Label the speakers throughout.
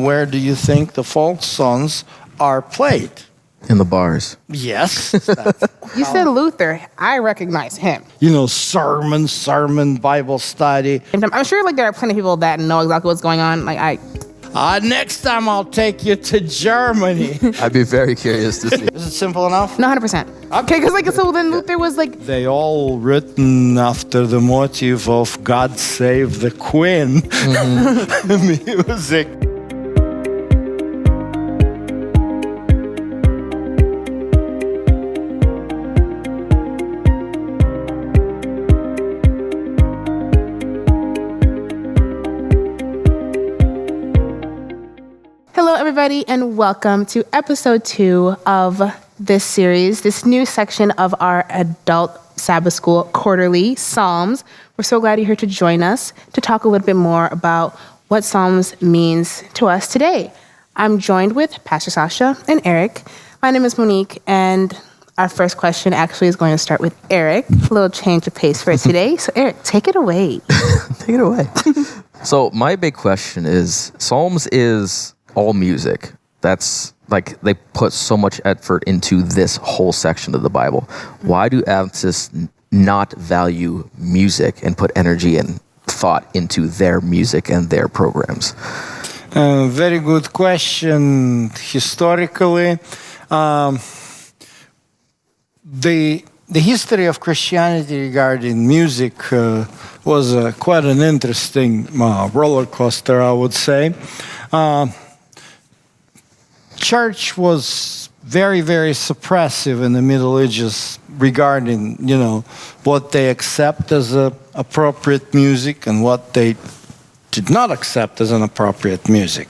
Speaker 1: And where do you think the folk songs are played?
Speaker 2: In the bars.
Speaker 1: Yes.
Speaker 3: You said Luther. I recognize him.
Speaker 1: Sermon, Bible study.
Speaker 3: I'm sure there are plenty of people that know exactly what's going on.
Speaker 1: Next time I'll take you to Germany.
Speaker 2: I'd be very curious to see.
Speaker 1: Is it simple enough?
Speaker 3: No, 100%. Okay, because so then Luther was
Speaker 1: They all written after the motive of God Save the Queen music.
Speaker 3: Hello, everybody, and welcome to episode 2 of this series, this new section of our Adult Sabbath School quarterly Psalms. We're so glad you're here to join us to talk a little bit more about what Psalms means to us today. I'm joined with Pastor Sasha and Aric. My name is Monique, and our first question actually is going to start with Aric. A little change of pace for today. So, Aric, take it away.
Speaker 2: Take it away. So my big question is, Psalms is all music. That's they put so much effort into this whole section of the Bible. Why do Adventists not value music and put energy and thought into their music and their programs?
Speaker 1: Very good question. Historically, the history of Christianity regarding music was quite an interesting roller coaster, I would say. Church was very, very suppressive in the Middle Ages regarding, what they accept as appropriate music and what they did not accept as an appropriate music.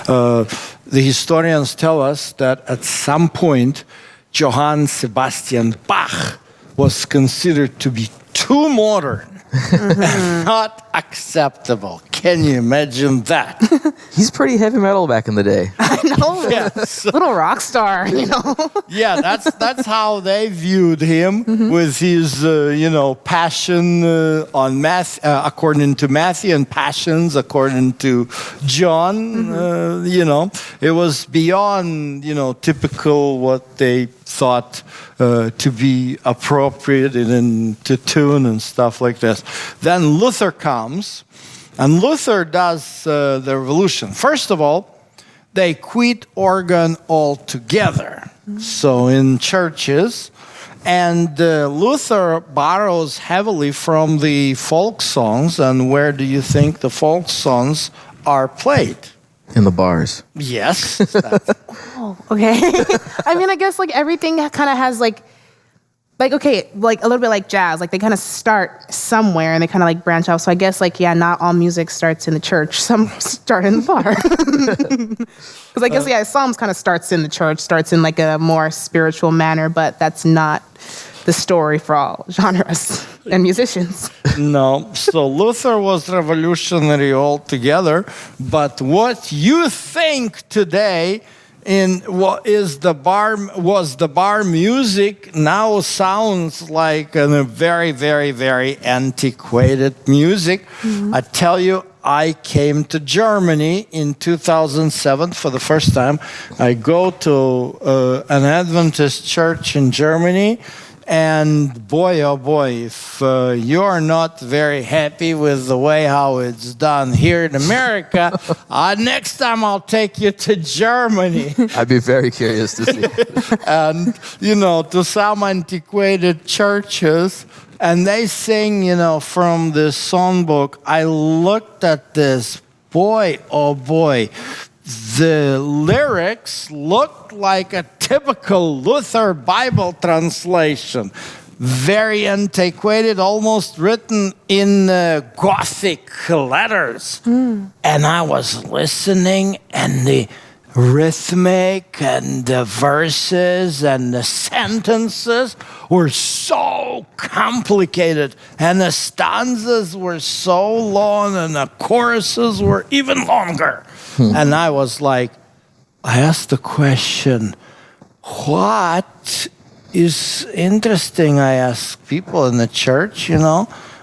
Speaker 1: The historians tell us that at some point, Johann Sebastian Bach was considered to be too modern and not acceptable. Can you imagine that?
Speaker 2: He's pretty heavy metal back in the day.
Speaker 3: I know.
Speaker 1: Yes.
Speaker 3: Little rock star,
Speaker 1: Yeah, that's how they viewed him, with his, passion on according to Matthew, and passions according to John. It was beyond, typical what they thought to be appropriate and to tune and stuff like this. Then Luther comes, and Luther does the revolution. First of all, they quit organ altogether. So in churches, and Luther borrows heavily from the folk songs. And where do you think the folk songs are played?
Speaker 2: In the bars.
Speaker 1: Yes.
Speaker 3: Oh, okay. I guess everything kind of has a little bit like jazz. They kind of start somewhere and they kind of branch out. So I guess not all music starts in the church. Some start in the bar. Because I guess Psalms kind of starts in the church, starts in a more spiritual manner, but that's not the story for all genres and musicians.
Speaker 1: No. So Luther was revolutionary altogether. But what you think today in what is the bar music now sounds like a very, very, very antiquated music. I tell you, I came to Germany in 2007 for the first time. I go to an Adventist church in Germany. And boy, oh boy, if you're not very happy with the way how it's done here in America, next time I'll take you to Germany.
Speaker 2: I'd be very curious to see.
Speaker 1: And, to some antiquated churches, and they sing, from this songbook. I looked at this, boy, oh boy. The lyrics looked like a typical Luther Bible translation. Very antiquated, almost written in Gothic letters. And I was listening, and the rhythmic and the verses and the sentences were so complicated, and the stanzas were so long, and the choruses were even longer. And I asked the question, what is interesting? I asked people in the church,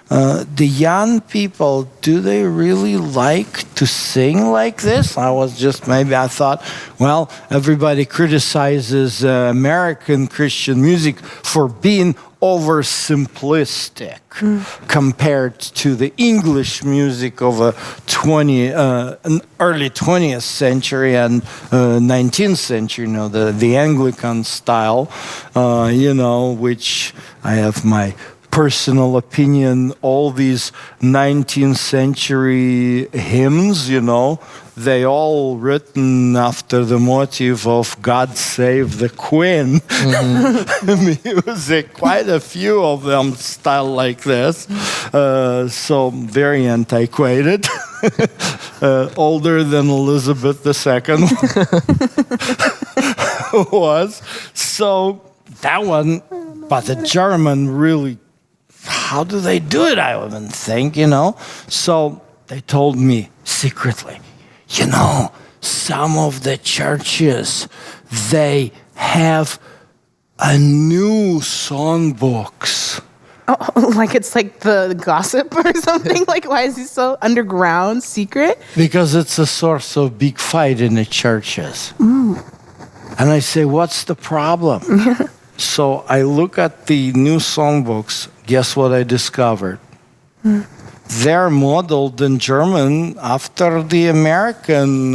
Speaker 1: the young people, do they really like to sing like this? I thought, well, everybody criticizes American Christian music for being oversimplistic compared to the English music of an early 20th century and 19th century, the Anglican style, which I have my personal opinion. All these 19th century hymns, they all written after the motive of God Save the Queen. Music, quite a few of them style like this. So very antiquated. Older than Elizabeth II was. So that one, but the German really, how do they do it? I wouldn't think, So they told me secretly, some of the churches, they have a new songbooks.
Speaker 3: Oh, like it's like the gossip or something? Like, why is he so underground, secret?
Speaker 1: Because it's a source of big fight in the churches. And I say, what's the problem? So I look at the new songbooks. Guess what I discovered? They're modeled in German after the American,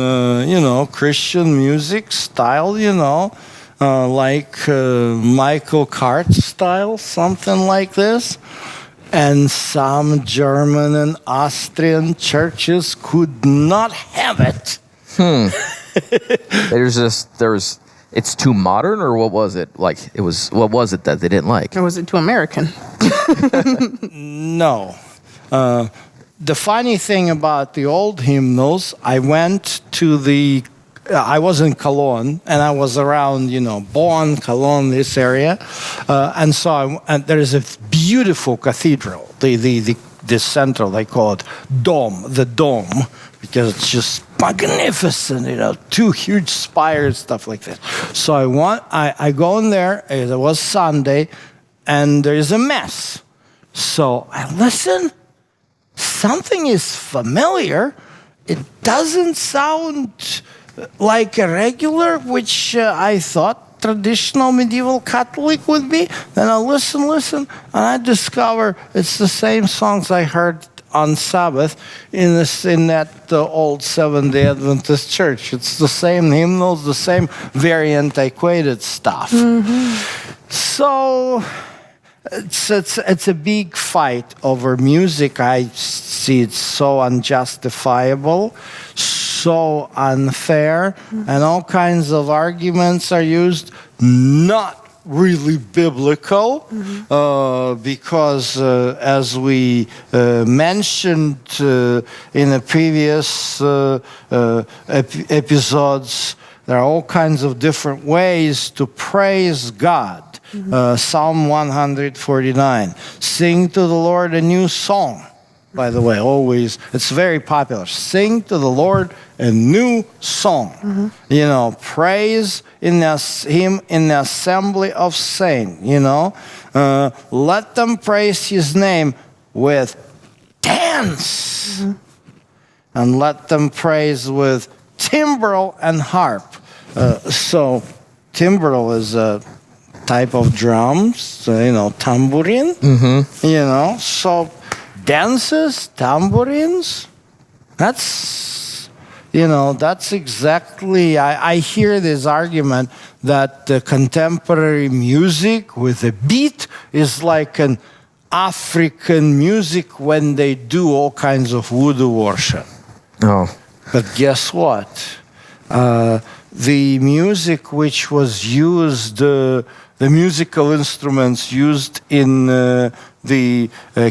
Speaker 1: Christian music style, like Michael Cart style, something like this. And some German and Austrian churches could not have it.
Speaker 2: It's too modern, or what was it? What was it that they didn't like?
Speaker 3: Or was it too American?
Speaker 1: No. The funny thing about the old hymnals, I was in Cologne, and I was around, Bonn, Cologne, this area. And there is a beautiful cathedral, the central, they call it the dome, because it's just magnificent, two huge spires, stuff like that. So I go in there, it was Sunday, and there is a mass. So I listen, something is familiar. It doesn't sound like a regular, which I thought traditional medieval Catholic would be. Then I listen, and I discover it's the same songs I heard on Sabbath in that old Seventh-day Adventist church. It's the same hymnals, the same very antiquated stuff. So it's a big fight over music. I see it's so unjustifiable, so unfair, and all kinds of arguments are used, not really biblical, because as we mentioned in the previous episodes, there are all kinds of different ways to praise God. Psalm 149, sing to the Lord a new song. By the way, always, it's very popular. Sing to the Lord a new song. Praise Him in the assembly of saints. Let them praise His name with dance. And let them praise with timbrel and harp. So timbrel is a type of drums, tambourine. So dances, tambourines, that's exactly, I hear this argument that the contemporary music with a beat is like an African music when they do all kinds of voodoo worship.
Speaker 2: Oh.
Speaker 1: But guess what? The music which was used, the musical instruments used in the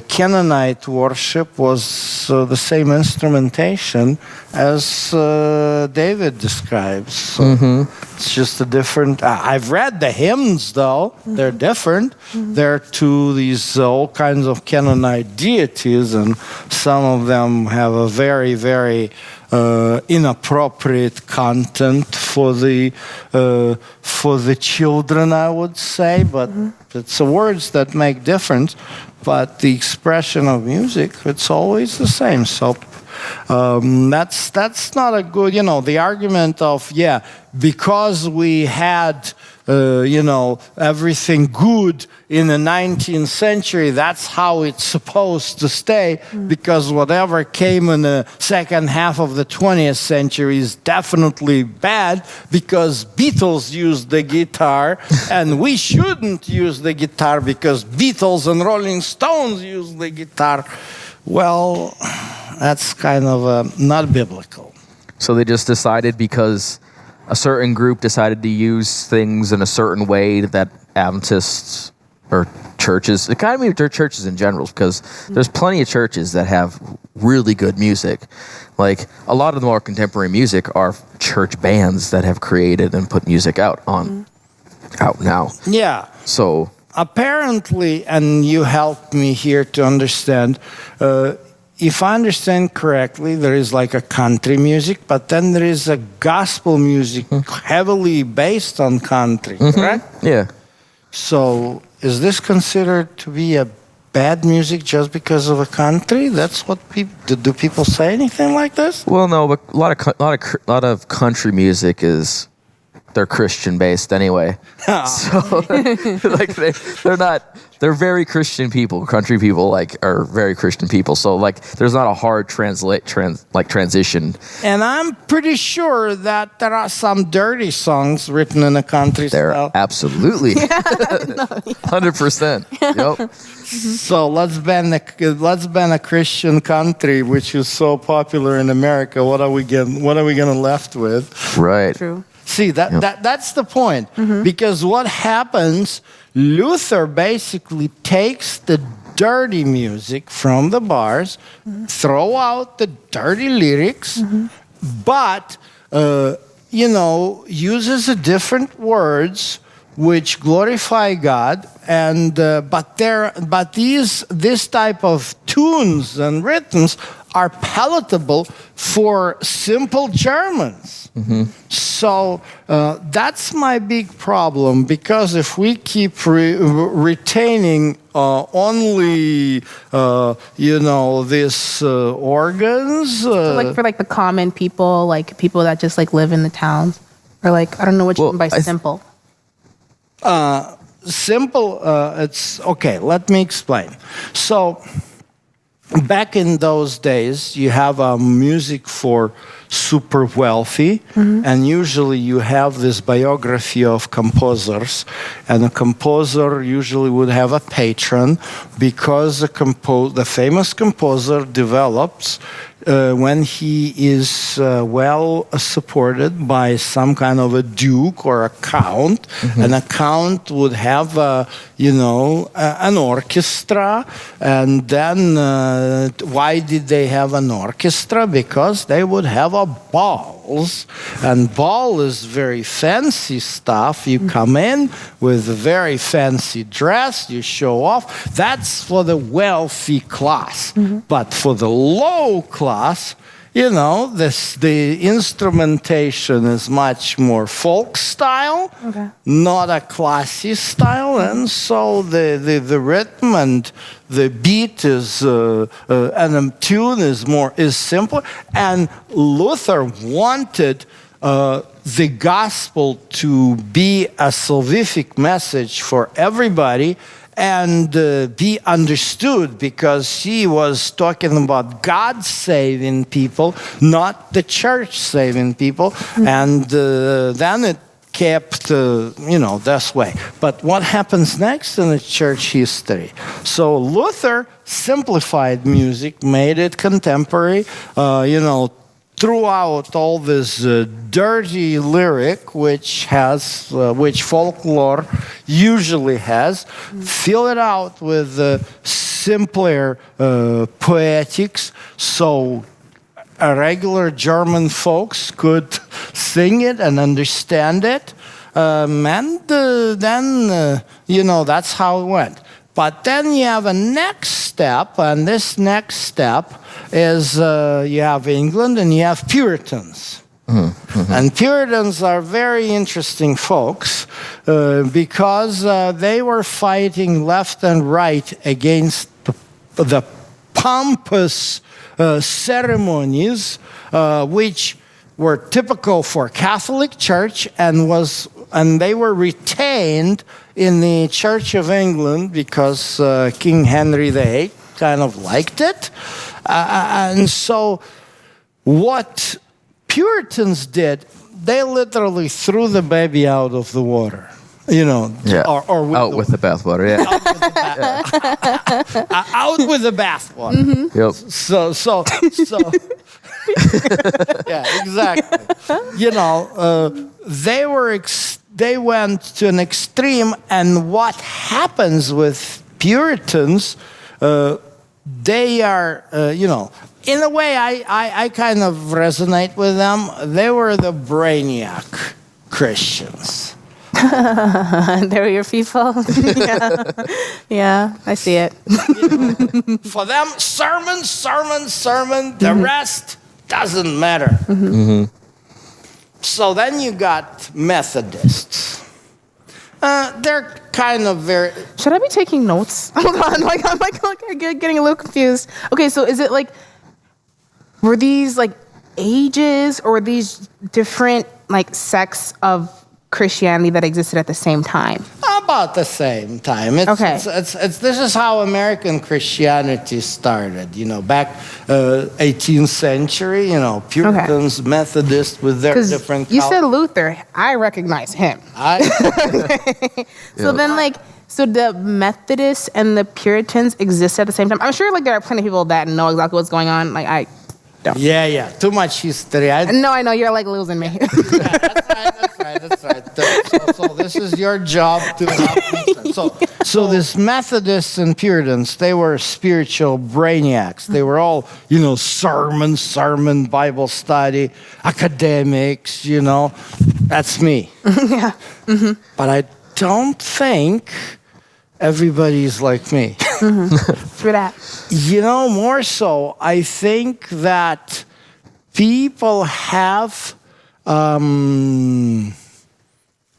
Speaker 1: Canaanite worship was the same instrumentation as David describes. So it's just a different. I've read the hymns, though. They're different. They're to these all kinds of Canaanite deities, and some of them have a very, very inappropriate content for the children, I would say. But it's the words that make difference. but the expression of music, it's always the same. So that's not a good, the argument of, because we had, everything good in the 19th century, that's how it's supposed to stay, because whatever came in the second half of the 20th century is definitely bad, because Beatles used the guitar, and we shouldn't use the guitar because Beatles and Rolling Stones used the guitar. Well, that's kind of not biblical.
Speaker 2: So they just decided because a certain group decided to use things in a certain way that Adventists or churches, it kind of mean churches in general, because there's plenty of churches that have really good music. Like a lot of the more contemporary music are church bands that have created and put music out now.
Speaker 1: Yeah.
Speaker 2: So
Speaker 1: apparently, and you helped me here to understand, if I understand correctly, there is like a country music, but then there is a gospel music heavily based on country, correct?
Speaker 2: Yeah.
Speaker 1: So is this considered to be a bad music just because of a country? That's what people do. People say anything like this?
Speaker 2: Well, no, but a lot of country music is, they're Christian based anyway. So like they're very Christian people. Country people are very Christian people. So there's not a hard transition.
Speaker 1: And I'm pretty sure that there are some dirty songs written in a country
Speaker 2: There
Speaker 1: style.
Speaker 2: absolutely 100%. Yep.
Speaker 1: So let's ban a Christian country which is so popular in America. What are we gonna left with?
Speaker 2: Right.
Speaker 3: True.
Speaker 1: See, that's the point. Because what happens, Luther basically takes the dirty music from the bars, throw out the dirty lyrics, but, uses different words which glorify God, and but this type of tunes and rhythms are palatable for simple Germans. So that's my big problem, because if we keep retaining only these organs,
Speaker 3: So for the common people, people that just live in the towns, or I don't know what you mean by simple.
Speaker 1: Simple, it's okay. Let me explain. So back in those days, you have music for super wealthy, and usually you have this biography of composers, and a composer usually would have a patron, because the famous composer develops when he is well supported by some kind of a duke or a count. And a count would have an orchestra. And then why did they have an orchestra? Because they would have balls, and ball is very fancy stuff. You come in with a very fancy dress, you show off. That's for the wealthy class. But for the low class, the instrumentation is much more folk style, not a classy style, and so the rhythm and the beat is and the tune is simpler. And Luther wanted the gospel to be a salvific message for everybody, and be understood, because he was talking about God saving people, not the church saving people. And then it kept, this way. But what happens next in the church history? So Luther simplified music, made it contemporary, threw out all this dirty lyric, which folklore usually has, fill it out with simpler poetics, so regular German folks could sing it and understand it, and then that's how it went. But then you have a next step, and this next step is you have England and you have Puritans. And Puritans are very interesting folks because they were fighting left and right against the pompous ceremonies which were typical for Catholic Church and they were retained in the Church of England because King Henry VIII kind of liked it. And so what Puritans did, they literally threw the baby out of the water. Or
Speaker 2: out with the bathwater. Yeah.
Speaker 1: Out with the bathwater.
Speaker 3: Mm-hmm.
Speaker 2: Yep.
Speaker 1: So. Yeah, exactly. They went to an extreme, and what happens with Puritans? They are, in a way, I kind of resonate with them. They were the brainiac Christians.
Speaker 3: They were your people. Yeah, I see it.
Speaker 1: For them, sermon. The rest doesn't matter. So then you got Methodists. They're kind of very...
Speaker 3: Should I be taking notes? Hold on, I'm getting a little confused. Okay, so is it were these ages, or were these different sects of Christianity that existed at the same time?
Speaker 1: About the same time. This is how American Christianity started. Back 18th century. Puritans, Methodists with their different.
Speaker 3: You said Luther. I recognize him. So then, so the Methodists and the Puritans exist at the same time. I'm sure there are plenty of people that know exactly what's going on. I don't.
Speaker 1: Yeah. Too much history.
Speaker 3: No, I know you're losing me.
Speaker 1: That's right. So this is your job to help me. So this Methodists and Puritans, they were spiritual brainiacs. They were all, sermon, Bible study, academics, That's me.
Speaker 3: Yeah. Mm-hmm.
Speaker 1: But I don't think everybody's like me.
Speaker 3: Through that.
Speaker 1: More so, I think that people have...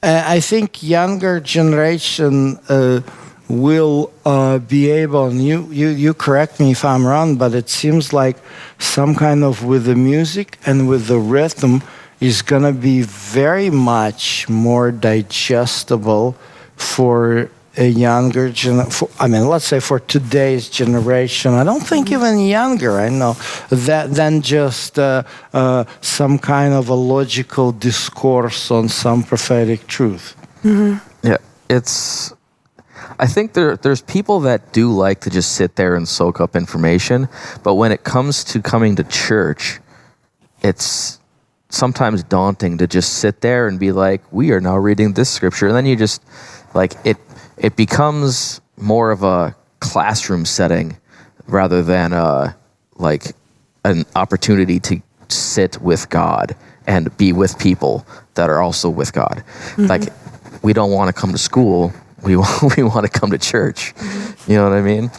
Speaker 1: I think younger generation will be able, and you correct me if I'm wrong, but it seems like some kind of with the music and with the rhythm is going to be very much more digestible for a younger generation. Let's say for today's generation. I don't think even younger, I know, than just some kind of a logical discourse on some prophetic truth.
Speaker 2: Yeah, I think there's people that do like to just sit there and soak up information, but when it comes to coming to church, it's sometimes daunting to just sit there and be like, we are now reading this scripture, and then you just, it becomes more of a classroom setting rather than an opportunity to sit with God and be with people that are also with God. We don't want to come to school. We want to come to church. You know what I mean?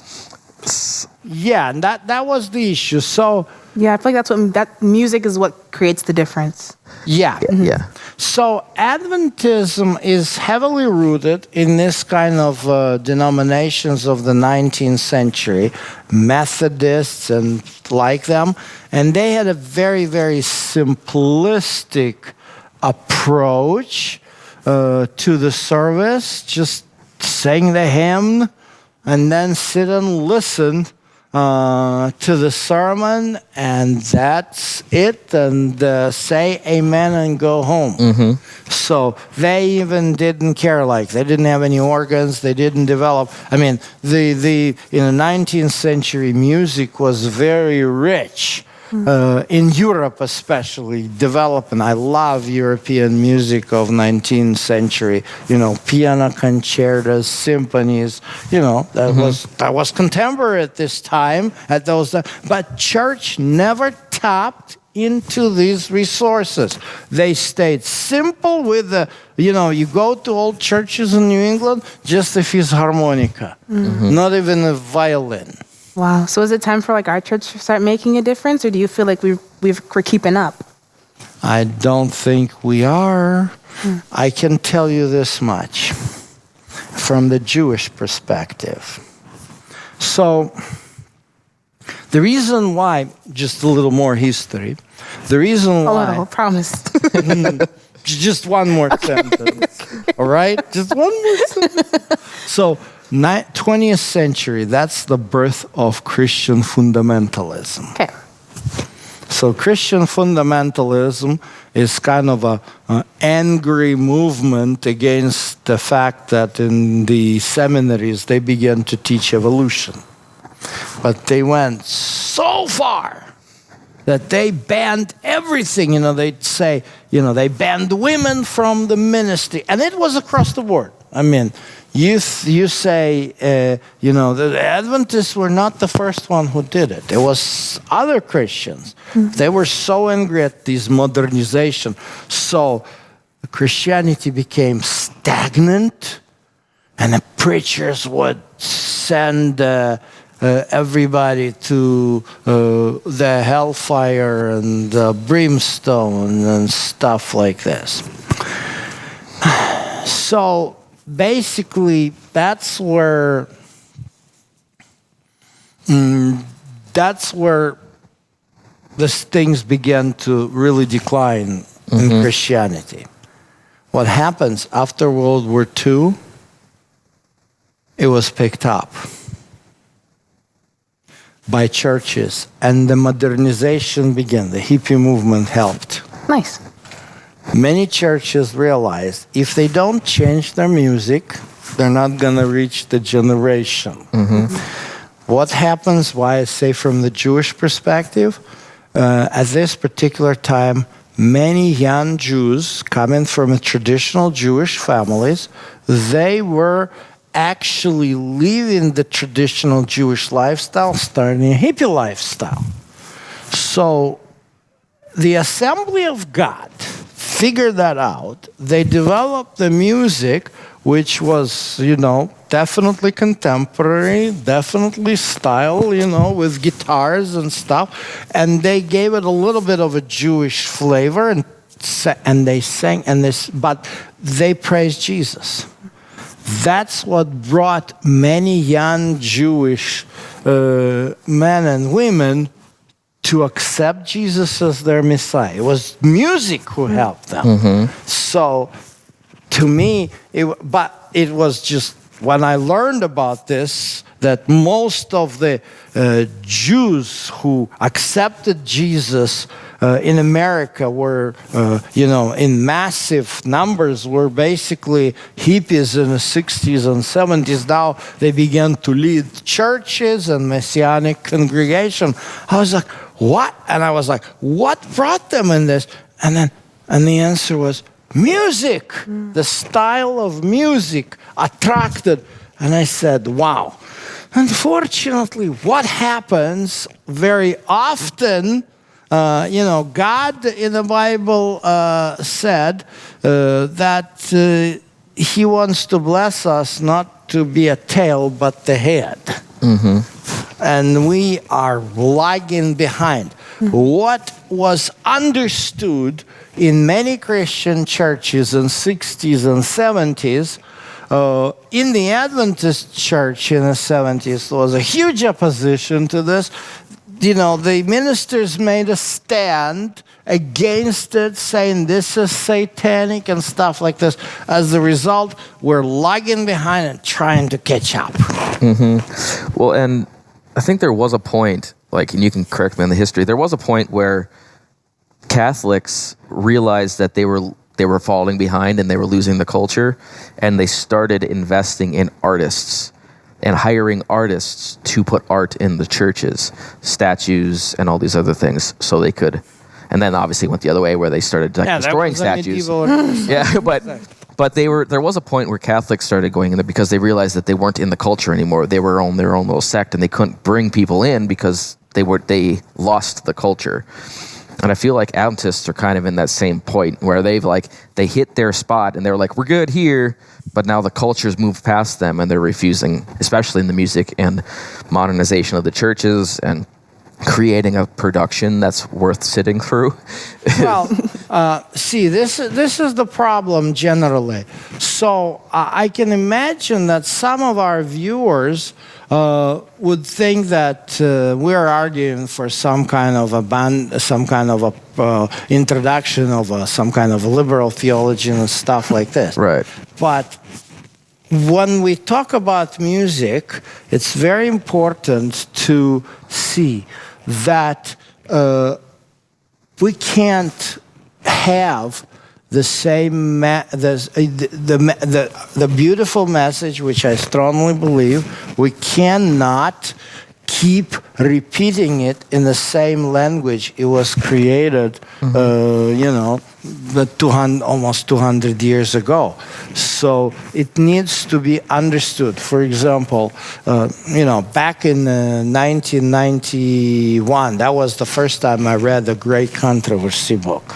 Speaker 1: Yeah, and that was the issue. So
Speaker 3: yeah, I feel like that music is what creates the difference.
Speaker 1: Yeah.
Speaker 2: Yeah.
Speaker 1: So Adventism is heavily rooted in this kind of denominations of the 19th century, Methodists and like them, and they had a very, very simplistic approach to the service, just sing the hymn and then sit and listen to the sermon, and that's it, and say amen and go home. So they even didn't care, they didn't have any organs, they didn't develop. In the 19th century, music was very rich. In Europe especially, developing. I love European music of 19th century. Piano concertos, symphonies. That was contemporary at this time, at those. But church never tapped into these resources. They stayed simple with the. You go to old churches in New England, just a fisharmonica, not even a violin.
Speaker 3: Wow. So is it time for our church to start making a difference, or do you feel like we're keeping up?
Speaker 1: I don't think we are. I can tell you this much from the Jewish perspective. So, the reason why, just a little more history, the reason why...
Speaker 3: Oh, promise.
Speaker 1: Just one more sentence, all right? Just one more sentence. So, 20th century, that's the birth of Christian fundamentalism.
Speaker 3: Okay.
Speaker 1: So Christian fundamentalism is kind of an angry movement against the fact that in the seminaries they began to teach evolution. But they went so far that they banned everything. They'd say, they banned women from the ministry. And it was across the board. I mean, you say, the Adventists were not the first one who did it. It was other Christians. They were so angry at this modernization. So Christianity became stagnant, and the preachers would send everybody to the hellfire and brimstone and stuff like this. So basically, that's where these things began to really decline in Christianity. What happens after World War II? It was picked up by churches, and the modernization began. The hippie movement helped.
Speaker 3: Nice.
Speaker 1: Many churches realized if they don't change their music, they're not going to reach the generation. What happens, why I say from the Jewish perspective, at this particular time, many young Jews coming from traditional Jewish families, they were actually living the traditional Jewish lifestyle, starting a hippie lifestyle. So the Assembly of God figured that out. They developed the music, which was, definitely contemporary, definitely style, with guitars and stuff. And they gave it a little bit of a Jewish flavor, and they sang, but they praised Jesus. That's what brought many young Jewish men and women to accept Jesus as their Messiah. It was music who helped them. So, to me, it was just when I learned about this, that most of the Jews who accepted Jesus in America were, in massive numbers, were basically hippies in the 60s and 70s. Now they began to lead churches and Messianic congregation. I was like, what? And I was like, what brought them in this? And the answer was music. The style of music attracted. And I said, wow. Unfortunately, what happens very often, God in the Bible said that He wants to bless us not to be a tail, but the head. And we are lagging behind. What was understood in many Christian churches in 60s and 70s, in the Adventist church in the 70s, there was a huge opposition to this. The ministers made a stand against it, saying this is satanic and stuff like this. As a result, we're lagging behind and trying to catch up.
Speaker 2: Well, and I think there was a point, and you can correct me on the history, there was a point where Catholics realized that they were falling behind and they were losing the culture, and they started investing in artists and hiring artists to put art in the churches, statues and all these other things, so they could. And then obviously went the other way where they started destroying statues. But there was a point where Catholics started going in there because they realized that they weren't in the culture anymore. They were on their own little sect, and they couldn't bring people in because they lost the culture. And I feel like Adventists are kind of in that same point where they hit their spot and they're like, we're good here, but now the culture's moved past them and they're refusing, especially in the music and modernization of the churches and creating a production that's worth sitting through.
Speaker 1: Well, see, this is the problem generally. So I can imagine that some of our viewers would think that we're arguing for some kind of introduction of some kind of a liberal theology and stuff like this.
Speaker 2: Right.
Speaker 1: But when we talk about music, it's very important to see that we can't have the same the beautiful message, which I strongly believe. We cannot keep repeating it in the same language it was created, almost 200 years ago. So it needs to be understood. For example, back in 1991, that was the first time I read the Great Controversy book.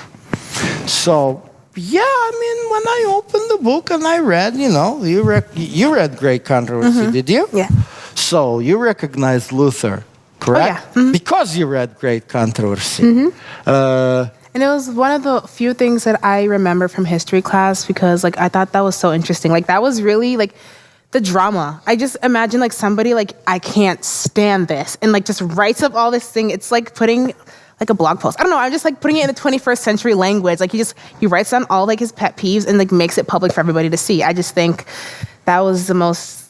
Speaker 1: So, yeah, I mean, when I opened the book and I read, you read Great Controversy, did you?
Speaker 3: Yeah.
Speaker 1: So you recognized Luther, correct?
Speaker 3: Oh, yeah.
Speaker 1: Because you read Great Controversy.
Speaker 3: And it was one of the few things that I remember from history class because, I thought that was so interesting. That was really, the drama. I just imagine, somebody, I can't stand this. And, just writes up all this thing. It's like putting, a blog post. I don't know. I'm just, putting it in the 21st century language. He writes down all, his pet peeves and, makes it public for everybody to see. I just think that was the most,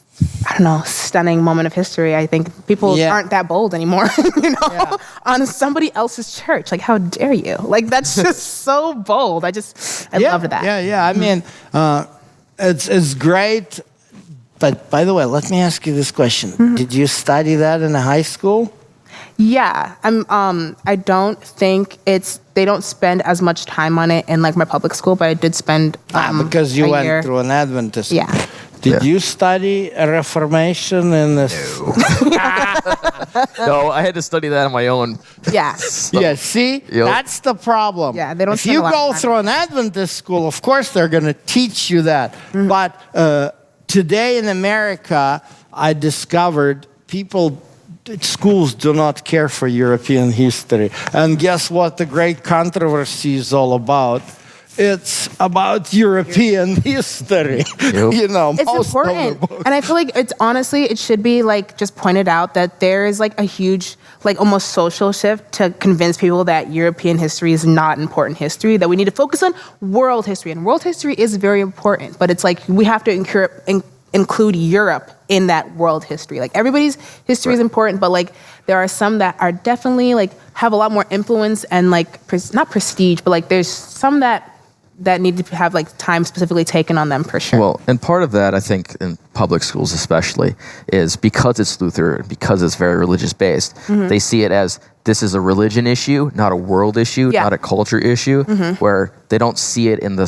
Speaker 3: stunning moment of history. I think people aren't that bold anymore, on somebody else's church. How dare you? That's just so bold. I loved that.
Speaker 1: Yeah. I mean, it's great. But by the way, let me ask you this question. Did you study that in high school?
Speaker 3: Yeah. I don't think they don't spend as much time on it in my public school, but I did spend
Speaker 1: because you went
Speaker 3: year.
Speaker 1: through an Adventist.
Speaker 3: Yeah.
Speaker 1: Did you study Reformation in this?
Speaker 2: No, I had to study that on my own.
Speaker 3: Yeah.
Speaker 1: Yeah, see?
Speaker 2: Yep.
Speaker 1: That's the problem.
Speaker 3: Yeah, they don't
Speaker 1: If
Speaker 3: spend
Speaker 1: you
Speaker 3: a lot
Speaker 1: go
Speaker 3: of time.
Speaker 1: through an Adventist school, of course they're going to teach you that. But today in America, I discovered schools do not care for European history. And guess what the Great Controversy is all about? It's about European history.
Speaker 2: Yep.
Speaker 3: It's important. And I feel it should be just pointed out that there is a huge, almost social shift to convince people that European history is not important history, that we need to focus on world history. And world history is very important, but it's we have to include Europe in that world history. Everybody's history is important, but there are some that are definitely have a lot more influence and not prestige, but there's some that need to have time specifically taken on them for sure.
Speaker 2: Well, and part of that, I think, in public schools especially, is because it's Luther, because it's very religious based, they see it as this is a religion issue, not a world issue, not a culture issue, where they don't see it in the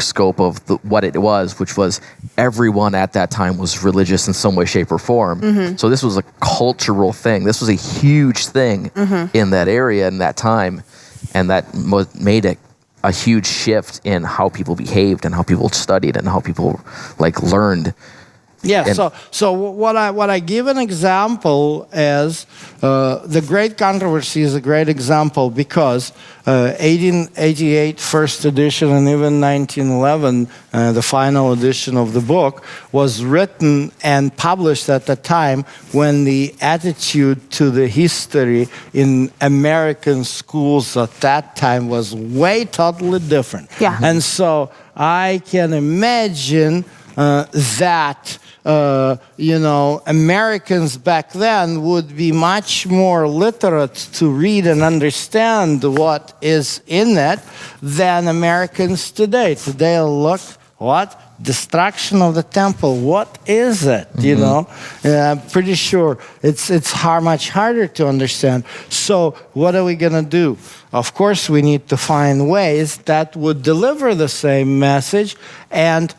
Speaker 2: scope of what it was, which was everyone at that time was religious in some way, shape, or form. So this was a cultural thing. This was a huge thing in that area, in that time, and that made it a huge shift in how people behaved and how people studied and how people learned.
Speaker 1: Yeah. So what I give an example as the Great Controversy is a great example because 1888 first edition and even 1911 the final edition of the book was written and published at the time when the attitude to the history in American schools at that time was way totally different.
Speaker 3: Yeah.
Speaker 1: And so I can imagine that Americans back then would be much more literate to read and understand what is in it than Americans today. Today, look, what? Destruction of the temple. What is it? I'm pretty sure it's much harder to understand. So what are we going to do? Of course, we need to find ways that would deliver the same message. And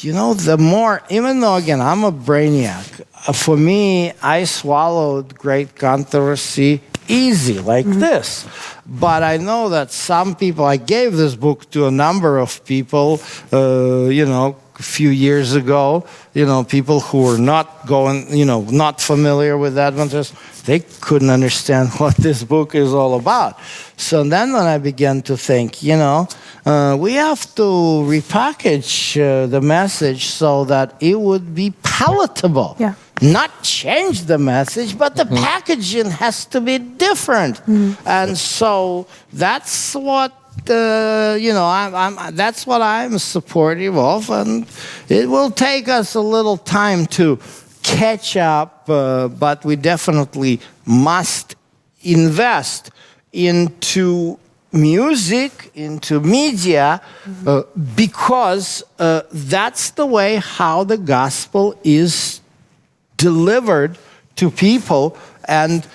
Speaker 1: the more, even though, again, I'm a brainiac, for me, I swallowed Great Controversy easy, this. But I know that some people, I gave this book to a number of people, a few years ago, people who were not not familiar with Adventists, they couldn't understand what this book is all about. So then when I began to think, we have to repackage the message so that it would be palatable.
Speaker 3: Yeah.
Speaker 1: Not change the message, but the packaging has to be different. And so that's what that's what I'm supportive of, and it will take us a little time to catch up, but we definitely must invest into music, into media, because that's the way how the gospel is delivered to people, and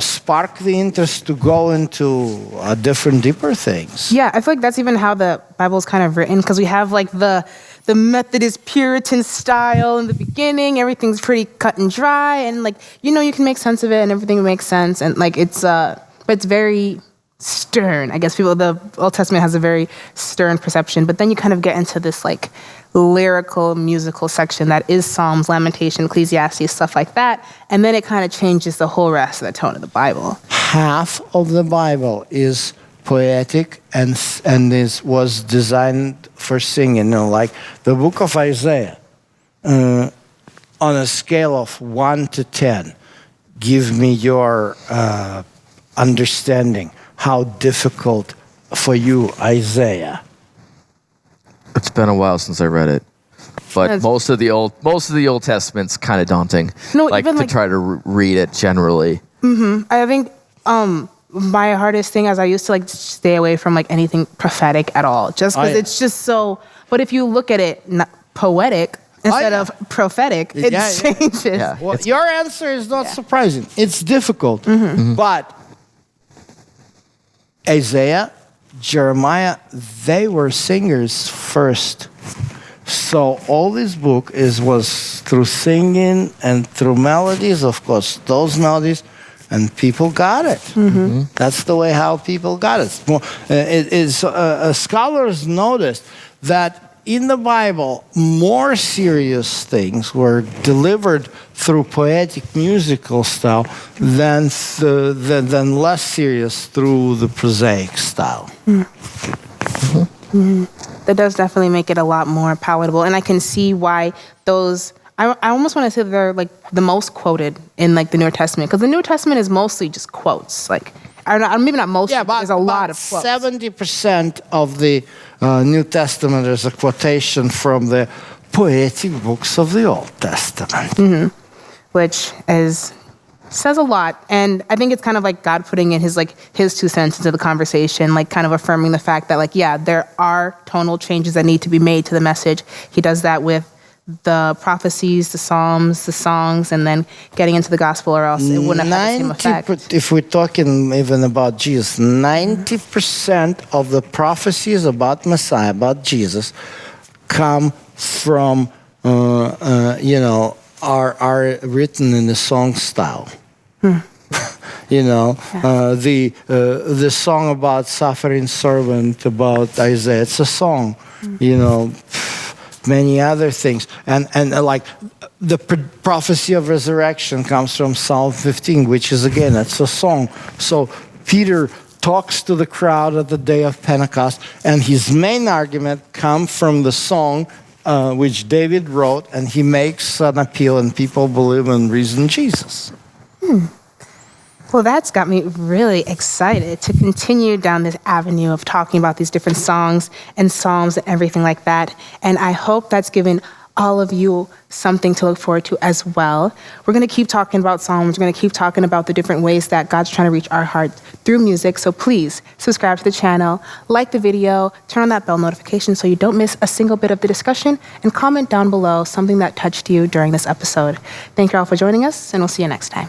Speaker 1: spark the interest to go into different, deeper things.
Speaker 3: Yeah, I feel like that's even how the Bible's kind of written, because we have like the Methodist Puritan style in the beginning. Everything's pretty cut and dry, and like you can make sense of it, and everything makes sense, and like but it's very stern. I guess the Old Testament has a very stern perception, but then you kind of get into this like lyrical, musical section that is Psalms, Lamentation, Ecclesiastes, stuff like that, and then it kind of changes the whole rest of the tone of the Bible.
Speaker 1: Half of the Bible is poetic and was designed for singing. Like the book of Isaiah, on a scale of 1 to 10, give me your understanding. How difficult for you, Isaiah?
Speaker 2: It's been a while since I read it, but most of the Old Testament's kind of daunting.
Speaker 3: No,
Speaker 2: like
Speaker 3: even
Speaker 2: to try to read it generally.
Speaker 3: I think my hardest thing is I used to like stay away from like anything prophetic at all, just because it's just so. But if you look at it poetic instead of prophetic, it changes.
Speaker 2: Yeah.
Speaker 1: Well, your answer is not surprising. It's difficult, but Isaiah, Jeremiah, they were singers first. So all this book was through singing and through melodies, of course, those melodies, and people got it. That's the way how people got it. Scholars noticed that in the Bible, more serious things were delivered through poetic musical style than less serious through the prosaic style.
Speaker 3: That does definitely make it a lot more palatable, and I can see why those. I almost want to say they're like the most quoted in like the New Testament, because the New Testament is mostly just quotes. Like, maybe not mostly, but there's a lot of quotes.
Speaker 1: 70% of the New Testament is a quotation from the poetic books of the Old Testament.
Speaker 3: Which says a lot, and I think it's kind of like God putting in his 2 cents into the conversation, like kind of affirming the fact that there are tonal changes that need to be made to the message. He does that with the prophecies, the psalms, the songs, and then getting into the gospel, or else it wouldn't have had the same effect.
Speaker 1: If we're talking even about Jesus, 90% of the prophecies about Messiah, about Jesus, come from, are written in the song style. The song about suffering servant, about Isaiah, it's a song, many other things. And like the prophecy of resurrection comes from Psalm 15, which is, again, it's a song. So Peter talks to the crowd at the day of Pentecost, and his main argument comes from the song which David wrote, and he makes an appeal, and people believe and reason Jesus.
Speaker 3: Well, that's got me really excited to continue down this avenue of talking about these different songs and psalms and everything like that. And I hope that's given all of you something to look forward to as well. We're going to keep talking about psalms. We're going to keep talking about the different ways that God's trying to reach our hearts through music. So please subscribe to the channel, like the video, turn on that bell notification so you don't miss a single bit of the discussion, and comment down below something that touched you during this episode. Thank you all for joining us, and we'll see you next time.